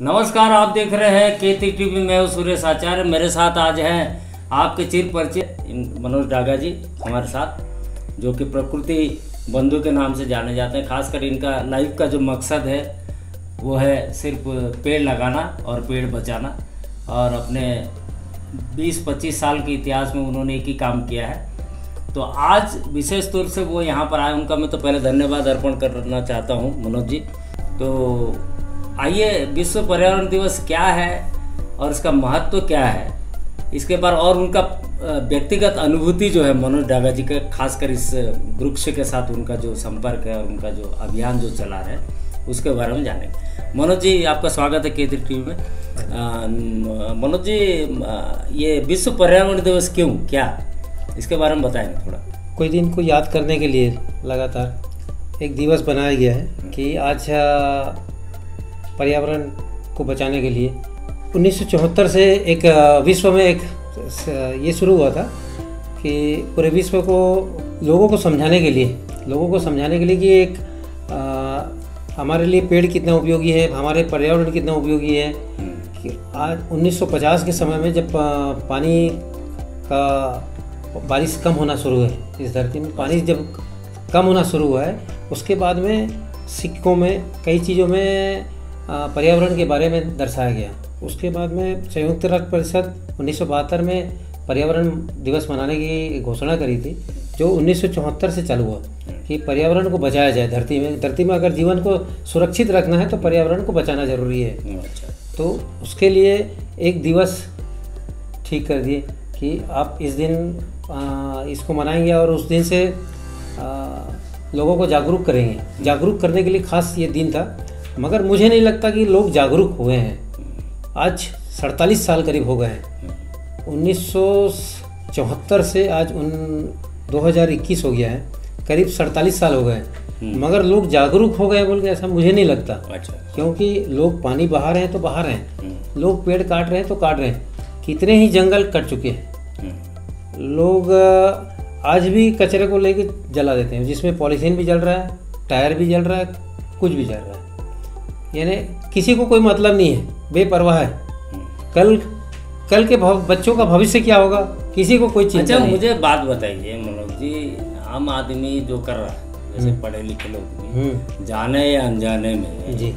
नमस्कार, आप देख रहे हैं केती टीवी। मैं हूं सुरेश आचार्य। मेरे साथ आज हैं आपके चिर परिचित मनोज डागा जी हमारे साथ, जो कि प्रकृति बंधु के नाम से जाने जाते हैं। खासकर इनका लाइफ का जो मकसद है वो है सिर्फ पेड़ लगाना और पेड़ बचाना, और अपने 20-25 साल के इतिहास में उन्होंने एक ही काम किया है। तो आज विशेष तौर से वो यहाँ पर आए, उनका मैं तो पहले धन्यवाद अर्पण करना चाहता हूँ मनोज जी। तो आइए, विश्व पर्यावरण दिवस क्या है और इसका महत्व क्या है, इसके बाद और उनका व्यक्तिगत अनुभूति जो है मनोज डागा जी के, खासकर इस वृक्ष के साथ उनका जो संपर्क है और उनका जो अभियान जो चला है उसके बारे में जानेंगे। मनोज जी, आपका स्वागत है केती टीवी में। मनोज जी, ये विश्व पर्यावरण दिवस क्यों, क्या, इसके बारे में बताएंगे थोड़ा। कोई दिन को याद करने के लिए लगातार एक दिवस बनाया गया है कि आज पर्यावरण को बचाने के लिए 1974 से एक विश्व में एक ये शुरू हुआ था कि पूरे विश्व को लोगों को समझाने के लिए कि एक हमारे लिए पेड़ कितना उपयोगी है, हमारे पर्यावरण कितना उपयोगी है। कि आज 1950 के समय में जब पानी का बारिश कम होना शुरू है, इस धरती में पानी जब कम होना शुरू हुआ है, उसके बाद में सिक्कों में कई चीज़ों में पर्यावरण के बारे में दर्शाया गया। उसके बाद में संयुक्त राष्ट्र परिषद 1972 में पर्यावरण दिवस मनाने की घोषणा करी थी, जो 1974 से चालू हुआ कि पर्यावरण को बचाया जाए। धरती में अगर जीवन को सुरक्षित रखना है तो पर्यावरण को बचाना जरूरी है। तो उसके लिए एक दिवस ठीक कर दिए कि आप इस दिन इसको मनाएंगे और उस दिन से लोगों को जागरूक करेंगे। जागरूक करने के लिए खास ये दिन था, मगर मुझे नहीं लगता कि लोग जागरूक हुए हैं। आज 47 साल करीब हो गए हैं। 1974 से आज 2021 हो गया है, करीब 47 साल हो गए हैं, मगर लोग जागरूक हो गए बोल के ऐसा मुझे नहीं लगता। अच्छा। क्योंकि लोग पानी बहा रहे हैं तो बहा रहे हैं, लोग पेड़ काट रहे हैं तो काट रहे हैं। कितने ही जंगल कट चुके हैं। लोग आज भी कचरे को लेके जला देते हैं, जिसमें पॉलीथीन भी जल रहा है, टायर भी जल रहा है, कुछ भी जल रहा है। यानी किसी को कोई मतलब नहीं है, बेपरवाह है। कल के बच्चों का भविष्य क्या होगा, किसी को कोई चिंता नहीं। मुझे बात बताइए मनोज जी, आम आदमी जो कर रहा है, जैसे पढ़े लिखे लोग भी, जाने या अनजाने में जी,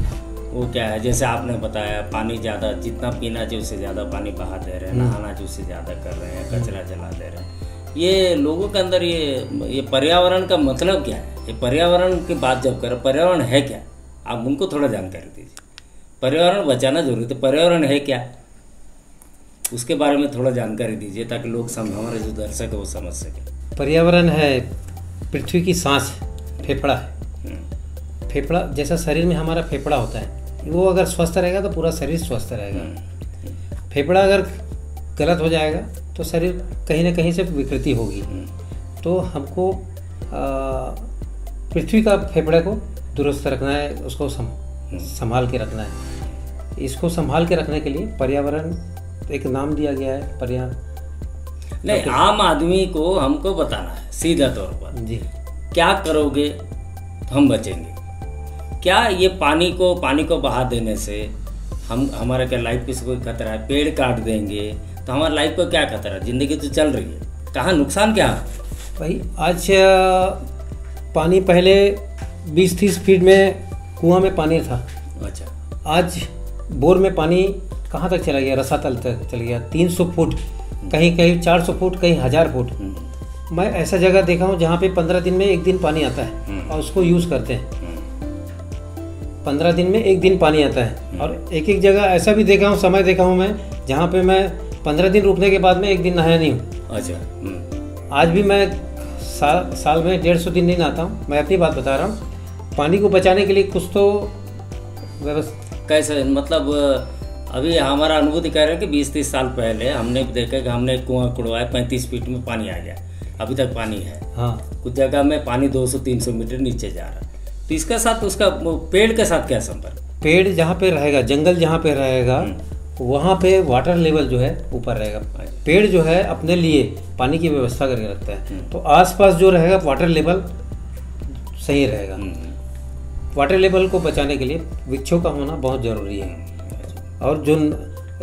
वो क्या है, जैसे आपने बताया पानी ज़्यादा जितना पीना चाहिए उससे ज़्यादा पानी बहा दे रहे हैं, नहाना चाहिए उससे ज़्यादा कर रहे हैं, कचरा जला दे रहे हैं। ये लोगों के अंदर ये पर्यावरण का मतलब क्या है, ये पर्यावरण की बात जब करें, पर्यावरण है क्या, आप उनको थोड़ा जानकारी दीजिए। पर्यावरण बचाना जरूरी, तो पर्यावरण है क्या, उसके बारे में थोड़ा जानकारी दीजिए ताकि लोग हमारे जो दर्शक है वो समझ सके। पर्यावरण है पृथ्वी की सांस, फेफड़ा है। फेफड़ा जैसा शरीर में हमारा फेफड़ा होता है, वो अगर स्वस्थ रहेगा तो पूरा शरीर स्वस्थ रहेगा। फेफड़ा अगर गलत हो जाएगा तो शरीर कहीं ना कहीं से विकृति होगी। तो हमको पृथ्वी का फेफड़े को दुरुस्त रखना है, उसको संभाल के रखना है। इसको संभाल के रखने के लिए पर्यावरण एक नाम दिया गया है। पर्यावरण नहीं, आम आदमी को हमको बताना है सीधा तौर पर जी, क्या करोगे तो हम बचेंगे। क्या ये पानी को बहा देने से हमारा क्या लाइफ पे कोई खतरा है? पेड़ काट देंगे तो हमारी लाइफ को क्या खतरा है? जिंदगी तो चल रही है, कहाँ नुकसान क्या है भाई? आज पानी पहले 20-30 फीट में कुआं में पानी था। अच्छा। आज बोर में पानी कहाँ तक चला गया? रसातल तक चल गया। 300 फुट, कहीं 400 फुट, कहीं 1000 फुट। मैं ऐसा जगह देखा हूँ जहाँ पे 15 दिन में एक दिन पानी आता है और उसको यूज़ करते हैं। 15 दिन में एक दिन पानी आता है। और एक जगह ऐसा भी देखा हूँ, समय देखा हूँ मैं, जहाँ पे मैं 15 दिन रुकने के बाद में एक दिन नहाया नहीं हूँ। अच्छा। आज भी मैं साल में 150 दिन नहीं नहाता हूँ। मैं अपनी बात बता रहा हूँ। पानी को बचाने के लिए कुछ तो व्यवस्था कैसे, मतलब अभी हमारा अनुभूति कह रहे हैं कि 20-30 साल पहले हमने देखा कि हमने कुआं कुड़वाया, 35 फीट में पानी आ गया, अभी तक पानी है। हाँ। कुछ जगह में पानी 200-300 मीटर नीचे जा रहा है। तो इसके साथ उसका पेड़ के साथ क्या संपर्क? पेड़ जहाँ पे रहेगा, जंगल जहाँ पे रहेगा, वहाँ पे वाटर लेवल जो है ऊपर रहेगा। पेड़ जो है अपने लिए पानी की व्यवस्था करके रखता है, तो आसपास जो रहेगा वाटर लेवल सही रहेगा। वाटर लेवल को बचाने के लिए वृक्षों का होना बहुत ज़रूरी है। और जो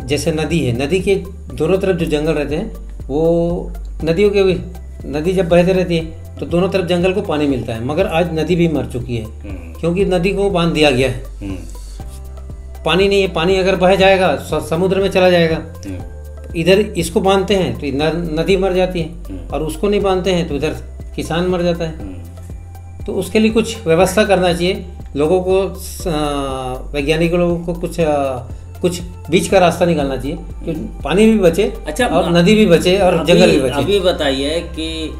जैसे नदी है, नदी के दोनों तरफ जो जंगल रहते हैं, वो नदियों के नदी जब बहते रहती है तो दोनों तरफ जंगल को पानी मिलता है, मगर आज नदी भी मर चुकी है क्योंकि नदी को बांध दिया गया है। पानी नहीं है, पानी अगर बह जाएगा समुद्र में चला जाएगा। इधर इसको बांधते हैं तो नदी मर जाती है, और उसको नहीं बांधते हैं तो इधर किसान मर जाता है। तो उसके लिए कुछ व्यवस्था करना चाहिए लोगों को, वैज्ञानिक लोगों को कुछ बीच का रास्ता निकालना चाहिए कि पानी भी बचे, अच्छा, और नदी भी बचे और जंगल भी बचे। अभी बताइए कि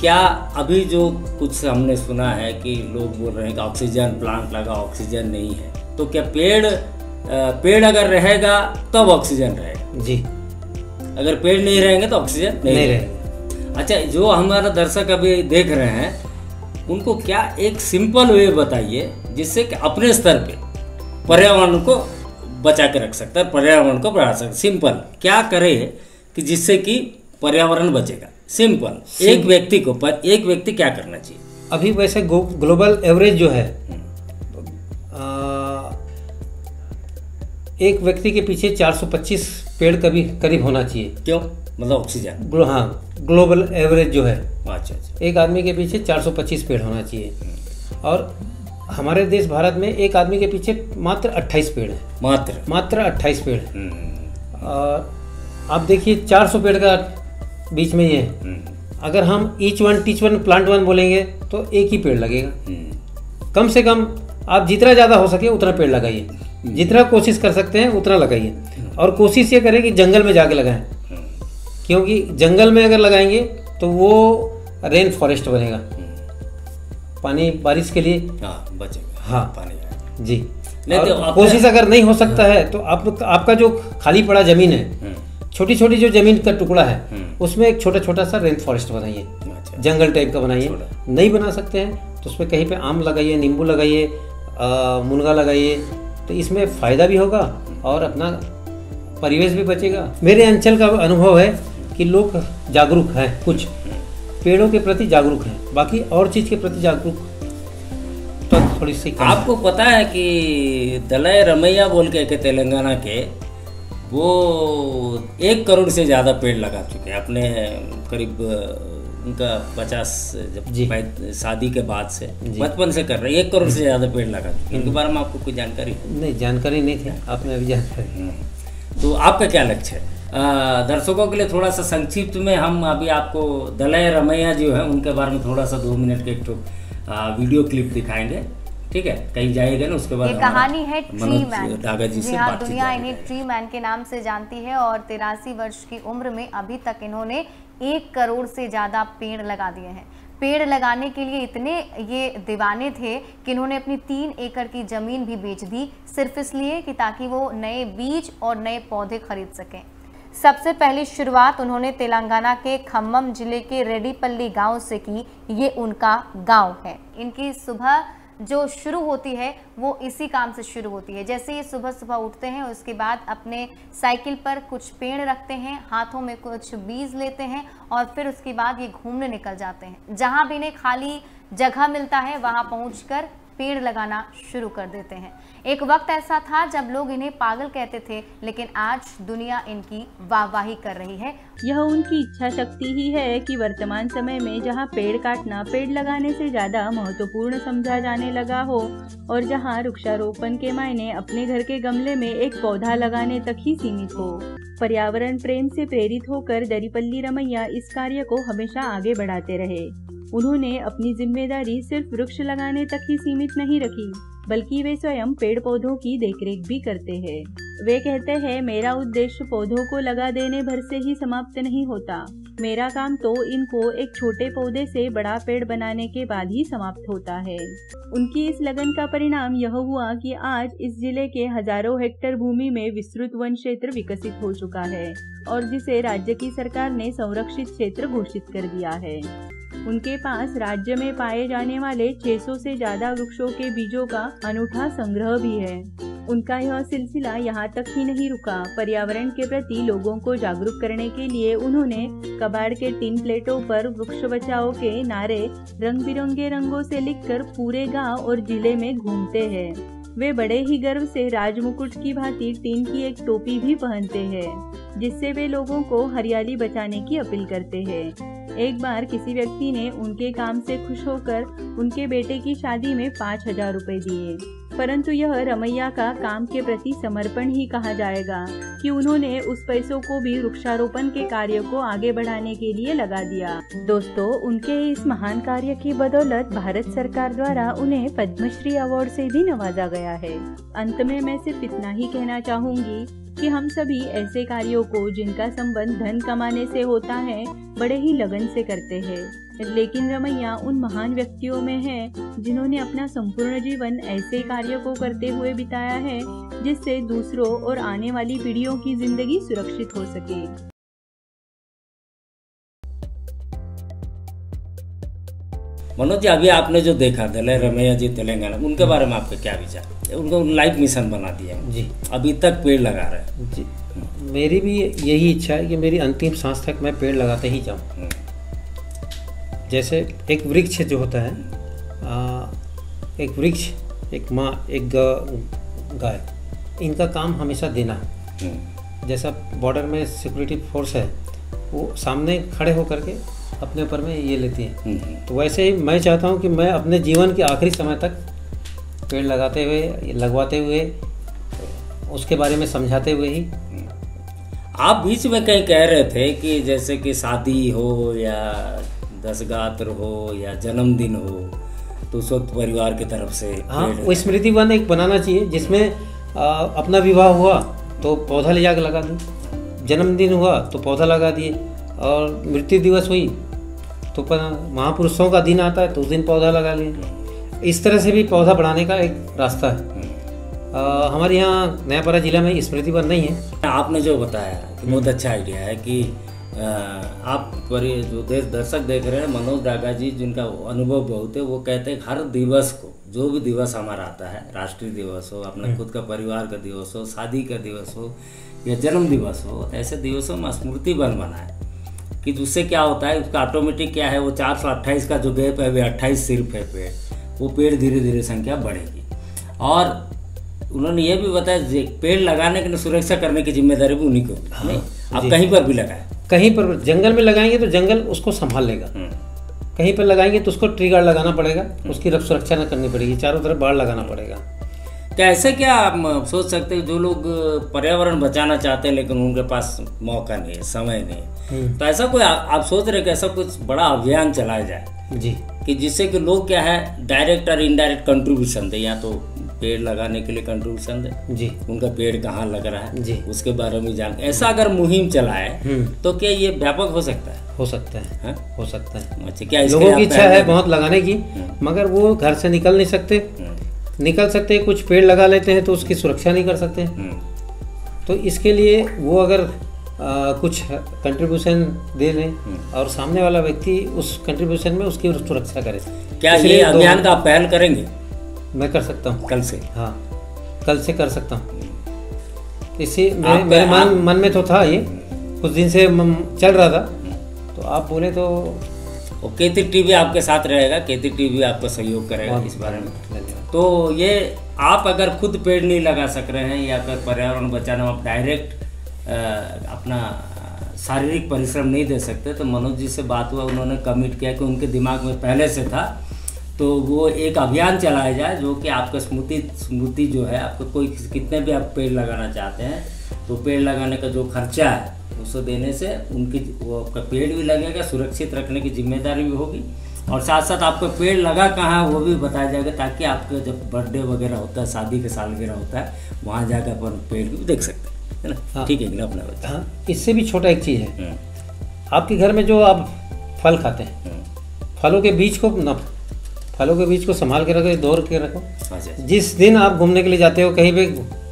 क्या अभी जो कुछ हमने सुना है कि लोग बोल रहे हैं कि ऑक्सीजन प्लांट लगा, ऑक्सीजन नहीं है, तो क्या पेड़ अगर रहेगा तब ऑक्सीजन रहेगा? जी, अगर पेड़ नहीं रहेंगे तो ऑक्सीजन नहीं रहेगा। अच्छा, जो हमारा दर्शक अभी देख रहे हैं उनको क्या एक सिंपल वे बताइए जिससे कि अपने स्तर पे पर्यावरण को बचा के रख सकता है, पर्यावरण को बढ़ा सकता है। सिंपल क्या करे कि जिससे कि पर्यावरण बचेगा? सिंपल एक व्यक्ति क्या करना चाहिए? अभी वैसे ग्लोबल एवरेज जो है, एक व्यक्ति के पीछे 425 पेड़ करीब होना चाहिए। क्यों? मतलब ऑक्सीजन? हाँ, ग्लोबल एवरेज जो है, अच्छा, एक आदमी के पीछे 425 पेड़ होना चाहिए। और हमारे देश भारत में एक आदमी के पीछे मात्र 28 पेड़ है। मात्र 28 पेड़ है। और आप देखिए 400 पेड़ का बीच में ये है। अगर हम each one teach one plant one बोलेंगे तो एक ही पेड़ लगेगा। कम से कम आप जितना ज़्यादा हो सके उतना पेड़ लगाइए, जितना कोशिश कर सकते हैं उतना लगाइए। और कोशिश ये करें कि जंगल में जाके लगाएं, क्योंकि जंगल में अगर लगाएंगे तो वो रेन फॉरेस्ट बनेगा, पानी बारिश के लिए बचेगा। हाँ, पानी जी। तो कोशिश अगर नहीं हो सकता है तो आपका जो खाली पड़ा जमीन है, छोटी छोटी जो जमीन का टुकड़ा है, उसमें एक छोटा छोटा सा रेन फॉरेस्ट बनाइए, जंगल टाइप का बनाइए। नहीं बना सकते हैं तो उसमें कहीं पे आम लगाइए, नींबू लगाइए, मुनगा लगाइए, तो इसमें फ़ायदा भी होगा और अपना परिवेश भी बचेगा। मेरे अंचल का अनुभव है कि लोग जागरूक हैं, कुछ पेड़ों के प्रति जागरूक हैं, बाकी और चीज़ के प्रति जागरूक तो थोड़ी सी कम। आपको पता है कि दलाई रमैया बोल के तेलंगाना के, वो 1 करोड़ से ज़्यादा पेड़ लगा चुके हैं अपने करीब उनका 50 जब शादी के बाद से बचपन से कर रहे हैं, 1 करोड़ से ज़्यादा पेड़ लगा चुके हैं। इनके बारे में आपको कोई जानकारी? नहीं, जानकारी नहीं थी, आपने अभी जानकारी। तो आपका क्या लक्ष्य है? दर्शकों के लिए थोड़ा सा संक्षिप्त में हम अभी आपको दलाई रमैया जो है उनके बारे में थोड़ा सा 2 मिनट के एक वीडियो क्लिप दिखाएंगे, ठीक है? कहीं जाएगा ना, उसके बाद ये कहानी है ट्री मैन। डागा जी से हाँ, दुनिया इन्हें ट्री मैन के नाम से जानती है और 83 वर्ष की उम्र में अभी तक इन्होंने 1 करोड़ से ज़्यादा पेड़ लगा दिए हैं। पेड़ लगाने के लिए इतने ये दीवाने थे कि इन्होंने अपनी 3 एकड़ की ज़मीन भी बेच दी, सिर्फ इसलिए कि ताकि वो नए बीज और नए पौधे खरीद सकें। सबसे पहली शुरुआत उन्होंने तेलंगाना के खम्मम जिले के रेड्डीपल्ली गांव से की। ये उनका गांव है। इनकी सुबह जो शुरू होती है वो इसी काम से शुरू होती है। जैसे ये सुबह सुबह उठते हैं, उसके बाद अपने साइकिल पर कुछ पेड़ रखते हैं, हाथों में कुछ बीज लेते हैं और फिर उसके बाद ये घूमने निकल जाते हैं। जहाँ भी इन्हें खाली जगह मिलता है वहाँ पहुँचकर पेड़ लगाना शुरू कर देते हैं। एक वक्त ऐसा था जब लोग इन्हें पागल कहते थे, लेकिन आज दुनिया इनकी वाहवाही कर रही है। यह उनकी इच्छा शक्ति ही है कि वर्तमान समय में जहां पेड़ काटना पेड़ लगाने से ज्यादा महत्वपूर्ण समझा जाने लगा हो और जहां वृक्षारोपण के मायने अपने घर के गमले में एक पौधा लगाने तक ही सीमित हो। पर्यावरण प्रेम से प्रेरित होकर दरीपल्ली रमैया इस कार्य को हमेशा आगे बढ़ाते रहे। उन्होंने अपनी जिम्मेदारी सिर्फ वृक्ष लगाने तक ही सीमित नहीं रखी, बल्कि वे स्वयं पेड़ पौधों की देखरेख भी करते हैं। वे कहते हैं, मेरा उद्देश्य पौधों को लगा देने भर से ही समाप्त नहीं होता। मेरा काम तो इनको एक छोटे पौधे से बड़ा पेड़ बनाने के बाद ही समाप्त होता है। उनकी इस लगन का परिणाम यह हुआ कि आज इस जिले के हजारों हेक्टेयर भूमि में विस्तृत वन क्षेत्र विकसित हो चुका है और जिसे राज्य की सरकार ने संरक्षित क्षेत्र घोषित कर दिया है। उनके पास राज्य में पाए जाने वाले 600 से ज्यादा वृक्षों के बीजों का अनूठा संग्रह भी है। उनका यह सिलसिला यहाँ तक ही नहीं रुका। पर्यावरण के प्रति लोगों को जागरूक करने के लिए उन्होंने कबाड़ के टिन प्लेटों पर वृक्ष बचाओ के नारे रंग बिरंगे रंगों से लिखकर पूरे गांव और जिले में घूमते हैं। वे बड़े ही गर्व से राजमुकुट की भांति टीन की एक टोपी भी पहनते हैं, जिससे वे लोगों को हरियाली बचाने की अपील करते हैं। एक बार किसी व्यक्ति ने उनके काम से खुश होकर उनके बेटे की शादी में 5,000 रुपए दिए, परंतु यह रमैया का काम के प्रति समर्पण ही कहा जाएगा कि उन्होंने उस पैसों को भी वृक्षारोपण के कार्य को आगे बढ़ाने के लिए लगा दिया। दोस्तों, उनके इस महान कार्य की बदौलत भारत सरकार द्वारा उन्हें पद्मश्री अवार्ड से भी नवाजा गया है। अंत में मैं सिर्फ इतना ही कहना चाहूंगी कि हम सभी ऐसे कार्यों को जिनका संबंध धन कमाने से होता है बड़े ही लगन से करते हैं, लेकिन रमैया उन महान व्यक्तियों में है जिन्होंने अपना संपूर्ण जीवन ऐसे कार्यों को करते हुए बिताया है जिससे दूसरों और आने वाली पीढ़ियों की जिंदगी सुरक्षित हो सके। मनोज जी, अभी आपने जो देखा दलाई रमैया जी तेलंगाना, उनके बारे में आपके क्या विचार? उनको लाइफ मिशन बना दिया जी, अभी तक पेड़ लगा रहे हैं जी। मेरी भी यही इच्छा है कि मेरी अंतिम सांस तक मैं पेड़ लगाते ही जाऊं। जैसे एक वृक्ष जो होता है, एक वृक्ष, एक माँ, एक गाय, इनका काम हमेशा देना है। जैसा बॉर्डर में सिक्योरिटी फोर्स है, वो सामने खड़े होकर के अपने ऊपर में ये लेती है, तो वैसे ही मैं चाहता हूँ कि मैं अपने जीवन के आखिरी समय तक पेड़ लगाते हुए, लगवाते हुए, उसके बारे में समझाते हुए ही। आप बीच में कहीं कह रहे थे कि जैसे कि शादी हो या दशगात्र हो या जन्मदिन हो तो उस वक्त परिवार की तरफ से हाँ, वो स्मृति वन एक बनाना चाहिए जिसमें अपना विवाह हुआ तो पौधा ले जाकर लगा दूँ, जन्मदिन हुआ तो पौधा लगा दिए, और मृत्यु दिवस हुई तो महापुरुषों का दिन आता है तो उस दिन पौधा लगा लिए। इस तरह से भी पौधा बढ़ाने का एक रास्ता है। हमारे यहाँ नयापारा जिला में स्मृति वन नहीं है। आपने जो बताया कि बहुत अच्छा आइडिया है कि आप पर जो दर्शक देख रहे हैं, मनोज डागा जी जिनका अनुभव बहुत है, वो कहते हैं हर दिवस को, जो भी दिवस हमारा आता है, राष्ट्रीय दिवस हो, अपना खुद का परिवार का दिवस हो, शादी का दिवस हो या जन्म दिवस हो, ऐसे दिवसों में स्मृति वन बनाए कि उससे क्या होता है, उसका ऑटोमेटिक क्या है, वो 428 का जो गैप है वे 28 सिर्फ है पेड़, वो पेड़ धीरे धीरे संख्या बढ़ेगी। और उन्होंने ये भी बताया पेड़ लगाने के लिए सुरक्षा करने की जिम्मेदारी भी उन्हीं को। नहीं, आप कहीं पर भी लगाए, कहीं पर जंगल में लगाएंगे तो जंगल उसको संभाल लेगा, कहीं पर लगाएंगे तो उसको ट्री गार्ड लगाना पड़ेगा, उसकी सुरक्षा न करनी पड़ेगी, चारों तरफ बाड़ लगाना पड़ेगा। क्या ऐसे क्या आप सोच सकते हैं जो लोग पर्यावरण बचाना चाहते हैं लेकिन उनके पास मौका नहीं है, समय नहीं, तो ऐसा कोई आप सोच रहे कि ऐसा कुछ बड़ा अभियान चलाया जाए जी, कि जिससे कि लोग क्या है डायरेक्ट और इनडायरेक्ट कंट्रीब्यूशन दे, या तो पेड़ लगाने के लिए कंट्रीब्यूशन दे जी, उनका पेड़ कहाँ लग रहा है जी, उसके बारे में जान, ऐसा अगर मुहिम चलाए तो क्या ये व्यापक हो सकता है? हो सकता है, हो सकता है। अच्छा, क्या लोगों की इच्छा है बहुत लगाने की, मगर वो घर से निकल नहीं सकते, निकल सकते कुछ पेड़ लगा लेते हैं तो उसकी सुरक्षा नहीं कर सकते। तो इसके लिए वो अगर कुछ कंट्रीब्यूशन दे लें और सामने वाला व्यक्ति उस कंट्रीब्यूशन में उसकी सुरक्षा करे। क्या ये अभियान का आप पहल करेंगे? मैं कर सकता हूँ कल से। हाँ, कल से कर सकता हूँ। इसी मेरे मन में तो था, ये कुछ दिन से चल रहा था, तो आप बोले तो केती टीवी आपके साथ रहेगा, केती टीवी आपका सहयोग करेगा इस बारे में। तो ये आप अगर खुद पेड़ नहीं लगा सक रहे हैं या अगर पर्यावरण बचाना आप डायरेक्ट अपना शारीरिक परिश्रम नहीं दे सकते, तो मनोज जी से बात हुआ, उन्होंने कमिट किया कि उनके दिमाग में पहले से था, तो वो एक अभियान चलाया जाए जो कि आपका स्मृति जो है, आपको कोई कितने भी आप पेड़ लगाना चाहते हैं तो पेड़ लगाने का जो खर्चा है उसे देने से उनकी वो आपका पेड़ भी लगेगा, सुरक्षित रखने की जिम्मेदारी भी होगी, और साथ साथ आपका पेड़ लगा कहाँ है वो भी बताया जाएगा, ताकि आपका जब बर्थडे वगैरह होता है, शादी का सालगिरह होता है, वहाँ जाकर अपन पेड़ भी देख सकते हैं, है ना? ठीक है कि ना अपना बच्चा। हाँ, इससे भी छोटा एक चीज़ है, आपके घर में जो आप फल खाते हैं, फलों के बीज को संभाल के रखो, दौड़ के रखो। जिस दिन आप घूमने के लिए जाते हो, कहीं पे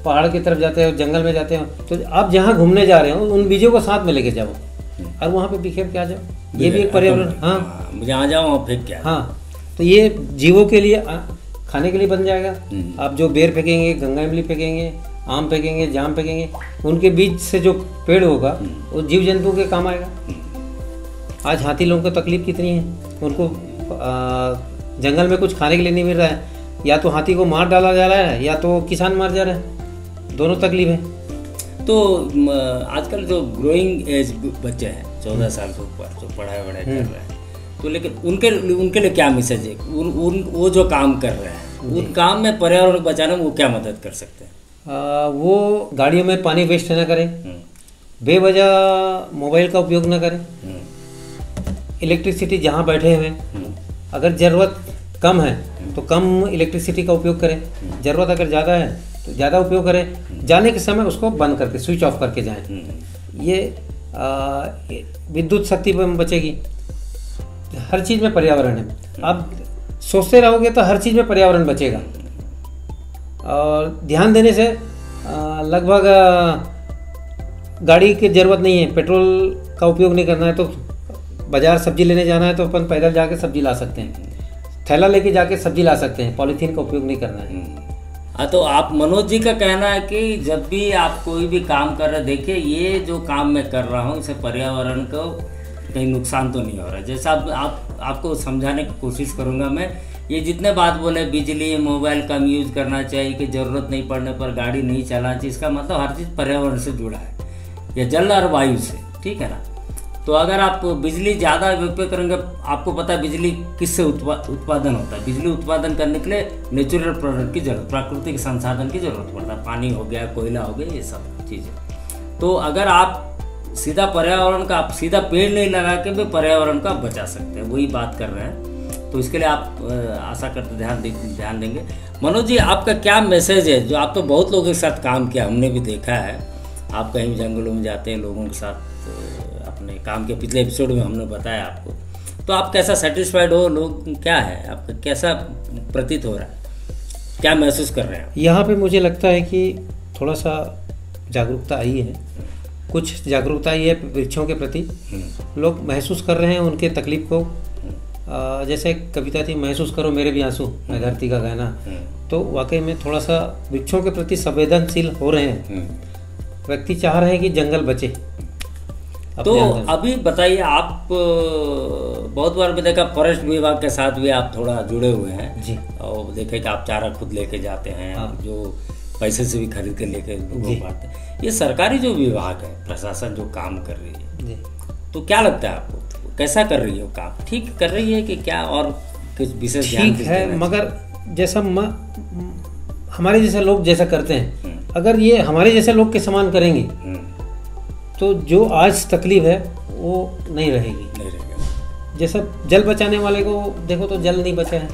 पहाड़ की तरफ जाते हो, जंगल में जाते हो, तो आप जहाँ घूमने जा रहे हो उन बीजों को साथ में लेके जाओ और वहाँ पे बिखेर के आ जाओ। ये भी एक पर्यावरण, हाँ, जहाँ जाओ वहाँ फेंक के, हाँ, तो ये जीवों के लिए खाने के लिए बन जाएगा। आप जो बेर फेंकेंगे, गंगा इमली फेंकेंगे, आम फेंकेंगे, जाम फेंकेंगे, उनके बीज से जो पेड़ होगा वो जीव जंतुओं के काम आएगा। आज हाथी लोगों को तकलीफ कितनी है, उनको जंगल में कुछ खाने के लिए नहीं मिल रहा है, या तो हाथी को मार डाला जा रहा है या तो किसान मार जा रहा है, दोनों तकलीफ है। तो आजकल जो ग्रोइंग एज बच्चे हैं 14 साल से ऊपर जो पढ़ाई वढ़ाई कर रहे हैं, तो लेकिन उनके लिए क्या मैसेज है? वो जो काम कर रहे हैं उन काम में पर्यावरण को बचाने में वो क्या मदद कर सकते हैं? वो गाड़ियों में पानी वेस्ट न करें, बेवजह मोबाइल का उपयोग न करें, इलेक्ट्रिसिटी जहाँ बैठे हुए अगर ज़रूरत कम है तो कम इलेक्ट्रिसिटी का उपयोग करें, ज़रूरत अगर ज़्यादा है तो ज़्यादा उपयोग करें, जाने के समय उसको बंद करके स्विच ऑफ करके जाएं। ये विद्युत शक्ति पर बचेगी। हर चीज़ में पर्यावरण है, आप सोचते रहोगे तो हर चीज़ में पर्यावरण बचेगा। और ध्यान देने से लगभग गाड़ी की ज़रूरत नहीं है, पेट्रोल का उपयोग नहीं करना है। तो बाज़ार सब्जी लेने जाना है तो अपन पैदल जाके सब्जी ला सकते हैं, थैला लेके जाके सब्जी ला सकते हैं, पॉलीथीन का उपयोग नहीं करना है। हाँ, तो आप मनोज जी का कहना है कि जब भी आप कोई भी काम कर रहे, देखिए ये जो काम मैं कर रहा हूँ इससे पर्यावरण को कहीं नुकसान तो नहीं हो रहा है। जैसा आपको समझाने की कोशिश करूँगा मैं, ये जितने बात बोले बिजली मोबाइल कम यूज करना चाहिए, कि ज़रूरत नहीं पड़ने पर गाड़ी नहीं चलाना चाहिए, इसका मतलब हर चीज़ पर्यावरण से जुड़ा है या जल और वायु से, ठीक है ना। तो अगर आप बिजली ज़्यादा उपयोग करेंगे, आपको पता है बिजली किससे उत्पादन होता है। बिजली उत्पादन करने के लिए नेचुरल प्रोडक्ट की जरूरत, प्राकृतिक संसाधन की जरूरत पड़ता है, पानी हो गया, कोयला हो गया, ये सब चीज़ें। तो अगर आप सीधा पर्यावरण का, आप सीधा पेड़ नहीं लगा के भी पर्यावरण का बचा सकते हैं, वही बात कर रहे हैं। तो इसके लिए आप आशा करते ध्यान देंगे। मनोज जी, आपका क्या मैसेज है? जो आप तो बहुत लोगों के साथ काम किया, हमने भी देखा है, आप कहीं जंगलों में जाते हैं लोगों के साथ, अपने काम के पिछले एपिसोड में हमने बताया आपको, तो आप कैसा सेटिस्फाइड हो? लोग क्या है आपका, कैसा प्रतीत हो रहा है, क्या महसूस कर रहे हैं? यहाँ पे मुझे लगता है कि थोड़ा सा जागरूकता आई है, कुछ जागरूकता आई है वृक्षों के प्रति। लोग महसूस कर रहे हैं उनके तकलीफ को। जैसे कविता थी, महसूस करो मेरे भी आंसू, मैं धरती का गाना। तो वाकई में थोड़ा सा वृक्षों के प्रति संवेदनशील हो रहे हैं। व्यक्ति चाह रहे हैं कि जंगल बचे। तो अभी बताइए, आप बहुत बार भी देखा फॉरेस्ट विभाग के साथ भी आप थोड़ा जुड़े हुए हैं जी, और देखे कि आप चारा खुद लेके जाते हैं, जो पैसे से भी खरीद के लेके लोगों को बांटते हैं। ये सरकारी जो विभाग है, प्रशासन जो काम कर रही है जी, तो क्या लगता है आपको, कैसा कर रही है वो काम? ठीक कर रही है कि क्या और कुछ विशेष ध्यान ठीक है? मगर जैसा हमारे जैसे लोग जैसा करते हैं, अगर ये हमारे जैसे लोग के समान करेंगे तो जो आज तकलीफ है वो नहीं रहेगी। जैसा जल बचाने वाले को देखो तो जल नहीं बचा है,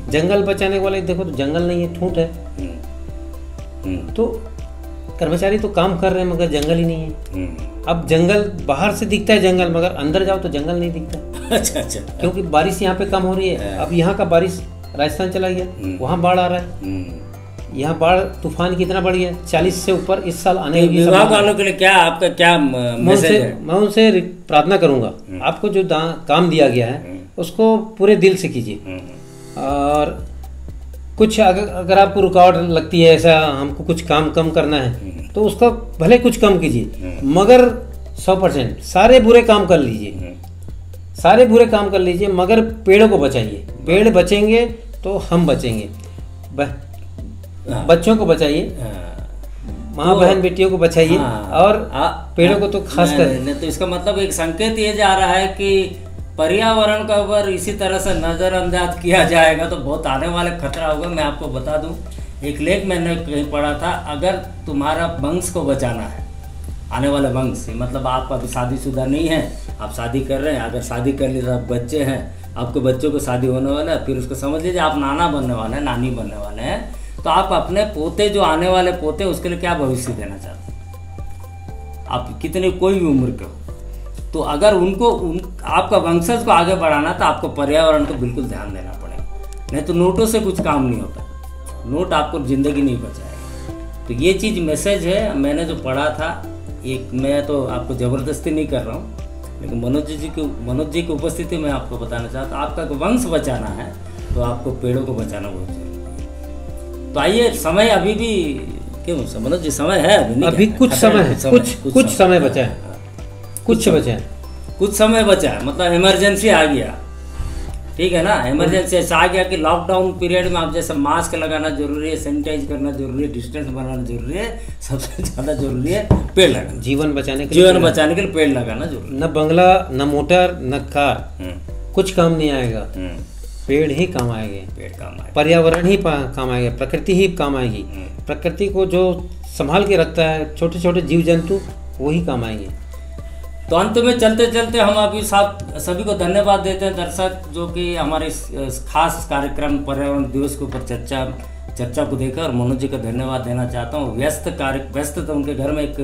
जंगल बचाने वाले देखो तो जंगल नहीं है, ठूंठ है। तो कर्मचारी तो काम कर रहे हैं मगर जंगल ही नहीं है। अब जंगल बाहर से दिखता है जंगल, मगर अंदर जाओ तो जंगल नहीं दिखता। अच्छा। क्योंकि बारिश यहाँ पे कम हो रही है। अब यहाँ का बारिश राजस्थान चला गया, वहाँ बाढ़ आ रहा है। यहाँ बाढ़ तूफान कितना बढ़ गया, 40 से ऊपर इस साल आने की। विभाग वालों के लिए क्या आपका क्या मैसेज है? मैं उनसे प्रार्थना करूंगा, आपको जो काम दिया गया है उसको पूरे दिल से कीजिए। और कुछ अगर आपको रुकावट लगती है, ऐसा हमको कुछ काम कम करना है, तो उसका भले कुछ कम कीजिए, मगर 100% सारे बुरे काम कर लीजिए, सारे बुरे काम कर लीजिए, मगर पेड़ों को बचाइए। पेड़ बचेंगे तो हम बचेंगे। बच्चों को बचाइए, माँ बहन बेटियों को बचाइए, और पेड़ों को तो खास कर। तो इसका मतलब एक संकेत ये जा रहा है कि पर्यावरण का ऊपर इसी तरह से नजरअंदाज किया जाएगा तो बहुत आने वाले खतरा होगा। मैं आपको बता दूं, एक लेख मैंने कहीं पढ़ा था, अगर तुम्हारा वंश को बचाना है, आने वाले वंश, मतलब आप अभी शादीशुदा नहीं है, आप शादी कर रहे हैं, अगर शादी कर ली तो आप बच्चे हैं, आपके बच्चों को शादी होने वाला है, फिर उसको समझ लीजिए आप नाना बनने वाले हैं, नानी बनने वाले हैं, तो आप अपने पोते, जो आने वाले पोते, उसके लिए क्या भविष्य देना चाहते हैं? आप कितने कोई भी उम्र के हो, तो अगर आपका वंशज को आगे बढ़ाना तो आपको पर्यावरण को बिल्कुल ध्यान देना पड़ेगा, नहीं तो नोटों से कुछ काम नहीं होता। नोट आपको ज़िंदगी नहीं बचाएगा। तो ये चीज़ मैसेज है, मैंने जो पढ़ा था, एक मैं तो आपको ज़बरदस्ती नहीं कर रहा हूँ, लेकिन मनोज जी की उपस्थिति में आपको बताना चाहता हूँ, आपका वंश बचाना है तो आपको पेड़ों को बचाना बहुत जरूरी है। तो आइए, समय अभी भी क्यों मनोज जी, समय है अभी नहीं, अभी कुछ समय है, कुछ समय बचा है, कुछ समय बचा है, मतलब इमरजेंसी आ गया, ठीक है ना। इमरजेंसी ऐसा आ गया कि लॉकडाउन पीरियड में आप जैसे मास्क लगाना जरूरी है, सैनिटाइज करना जरूरी है, डिस्टेंस बनाना जरूरी है, सबसे ज़्यादा जरूरी है पेड़ लगाना। जीवन बचाने के लिए पेड़ लगाना जरूरी। न बंगला, न मोटर, न कार, कुछ काम नहीं आएगा, पेड़ ही काम आएंगे। पेड़ काम आएगा, पर्यावरण ही काम आएगा, प्रकृति ही काम आएगी। प्रकृति को जो संभाल के रखता है, छोटे छोटे जीव जंतु, वही काम आएंगे। तो अंत में चलते चलते हम अभी सभी को धन्यवाद देते हैं दर्शक, जो कि हमारे इस खास कार्यक्रम पर्यावरण दिवस के ऊपर चर्चा को देखा। और मनोज जी का धन्यवाद देना चाहता हूँ। व्यस्त तो उनके घर में एक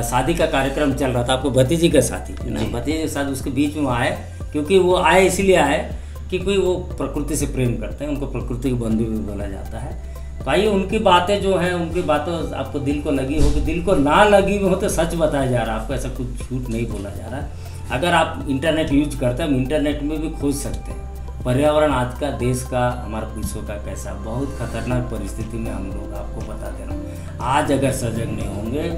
शादी का कार्यक्रम चल रहा था, आपको भतीजी का शादी भतीजी के साथ, उसके बीच में वो आए, क्योंकि वो आए इसलिए आए कि कोई वो प्रकृति से प्रेम करते हैं, उनको प्रकृति के बंधु भी बोला जाता है। भाई उनकी बातें जो हैं, उनकी बातें आपको दिल को लगी होगी, दिल को ना लगी हो तो सच बताया जा रहा है आपको, ऐसा कुछ झूठ नहीं बोला जा रहा है। अगर आप इंटरनेट यूज करते हैं, हम इंटरनेट में भी खोज सकते हैं पर्यावरण आज का, देश का, हमारे विश्व का कैसा बहुत खतरनाक परिस्थिति में हम लोग आपको बता दे रहे हैं। आज अगर सजग नहीं होंगे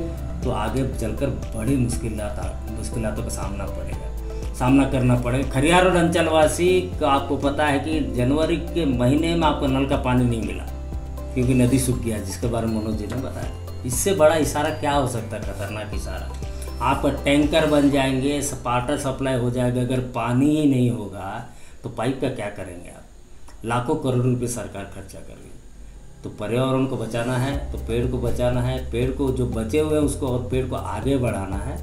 तो आगे चलकर बड़ी मुश्किलातों का सामना करना पड़ेगा। खरियार रोड अंचलवासी को आपको पता है कि जनवरी के महीने में आपको नल का पानी नहीं मिला, क्योंकि नदी सूख गया, जिसके बारे में मनोज जी ने बताया। इससे बड़ा इशारा क्या हो सकता है, खतरनाक इशारा। आपका टैंकर बन जाएंगे, वाटर सप्लाई हो जाएगा, अगर पानी ही नहीं होगा तो पाइप का क्या करेंगे आप? लाखों करोड़ रुपए सरकार खर्चा कर रही है। तो पर्यावरण को बचाना है तो पेड़ को बचाना है, पेड़ को जो बचे हुए हैं उसको और पेड़ को आगे बढ़ाना है।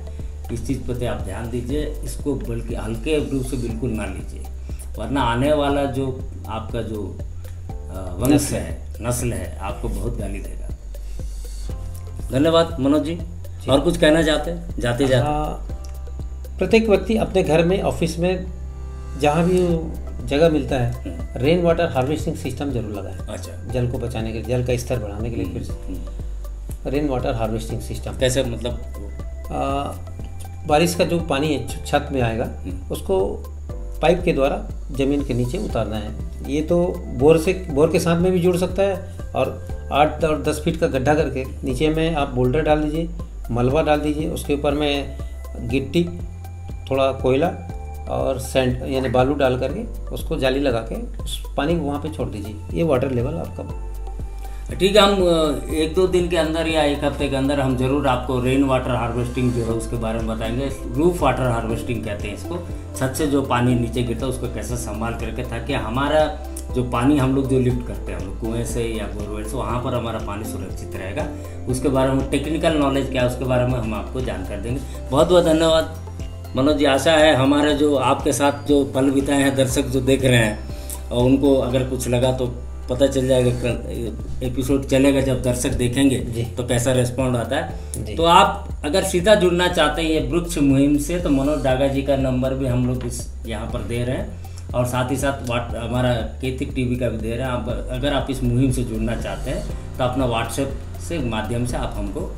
इस चीज़ पर आप ध्यान दीजिए, इसको बल्कि हल्के रूप से बिल्कुल ना लीजिए, वरना आने वाला जो आपका जो वंश है, नस्ल है, आपको बहुत गाली देगा। धन्यवाद मनोज जी। और कुछ कहना चाहते हैं जाते जाते? प्रत्येक व्यक्ति अपने घर में, ऑफिस में, जहाँ भी जगह मिलता है, रेन वाटर हार्वेस्टिंग सिस्टम जरूर लगाए। अच्छा। जल को बचाने के लिए, जल का स्तर बढ़ाने के लिए फिर से रेन वाटर हार्वेस्टिंग सिस्टम। कैसे मतलब? बारिश का जो पानी है छत में आएगा, उसको पाइप के द्वारा ज़मीन के नीचे उतारना है। ये तो बोर के साथ में भी जुड़ सकता है, और 8 और 10 फीट का गड्ढा करके नीचे में आप बोल्डर डाल दीजिए, मलबा डाल दीजिए, उसके ऊपर में गिट्टी, थोड़ा कोयला और सैंड यानी बालू डाल करके उसको जाली लगा के उस पानी को वहाँ पे छोड़ दीजिए। ये वाटर लेवल आपका। ठीक है, हम 1-2 दिन के अंदर या 1 हफ्ते के अंदर हम जरूर आपको रेन वाटर हार्वेस्टिंग जो है उसके बारे में बताएंगे। रूफ वाटर हार्वेस्टिंग कहते हैं इसको, छत से जो पानी नीचे गिरता है उसको कैसे संभाल करके, ताकि हमारा जो पानी हम लोग जो लिफ्ट करते हैं, हम लोग कुएँ से या बोरवेल से, वहाँ पर हमारा पानी सुरक्षित रहेगा। उसके बारे में टेक्निकल नॉलेज क्या है उसके बारे में हम आपको जानकारी देंगे। बहुत बहुत धन्यवाद मनोज जी। आशा है हमारे जो आपके साथ जो पल बिताए हैं, दर्शक जो देख रहे हैं, और उनको अगर कुछ लगा तो पता चल जाएगा, एपिसोड चलेगा जब दर्शक देखेंगे तो कैसा रिस्पॉन्ड आता है। तो आप अगर सीधा जुड़ना चाहते हैं ये वृक्ष मुहिम से, तो मनोज डागा जी का नंबर भी हम लोग यहाँ पर दे रहे हैं, और साथ ही साथ हमारा केतिक टीवी का भी दे रहे हैं। अगर आप इस मुहिम से जुड़ना चाहते हैं तो अपना व्हाट्सएप से माध्यम से आप हमको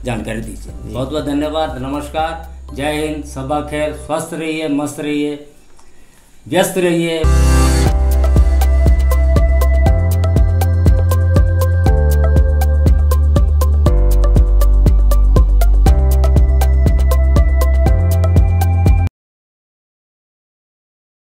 जानकारी दीजिए। बहुत बहुत धन्यवाद, नमस्कार, जय हिंद, सबा खैर, स्वस्थ रहिए, मस्त रहिए, व्यस्त रहिए।